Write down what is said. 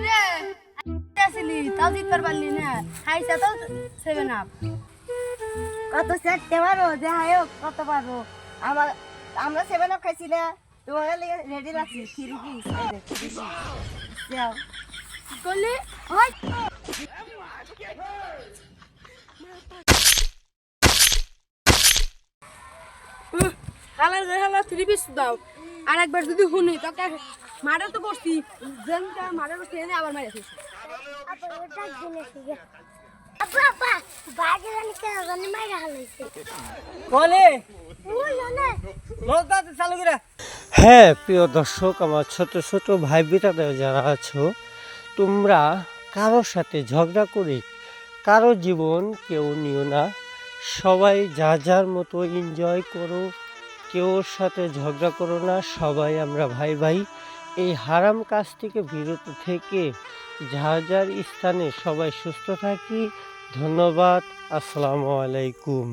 রে আসলি তাও জিততে পারলি না, খাইছা তো 7 আপ। কত চারটে পারো যে হায় কত পারো আমার আমরা 7 আপ খাইছি না তোমার রেডি রাখছি 3 পিস যাও করলি হয় হালার হালা 3 পিস দাও। আর একবার যদি শুনি তোকে মারা তো করছি, যেনটা মারা করছি এনে আবার মারিছিস। আপা ওটা কিনেছি গে। আপা আপা বাগে জানি কেন জানি মাইরা হালাইছে। বলে ওই না লোকটা চালু করে। হ্যাঁ প্রিয় দর্শক, আমার ছোট ছোট ভাই বেটারা যারা আছো, তোমরা কারোর সাথে ঝগড়া করে কারো জীবন কেউ নিও না। সবাই যা যার মতো এনজয় করো, কেউর সাথে ঝগড়া করো না। সবাই আমরা ভাই ভাই। এই হারাম কাজ থেকে বিরত থেকে যার যার স্থানে সবাই সুস্থ থাকি। ধন্যবাদ। আসসালামু আলাইকুম।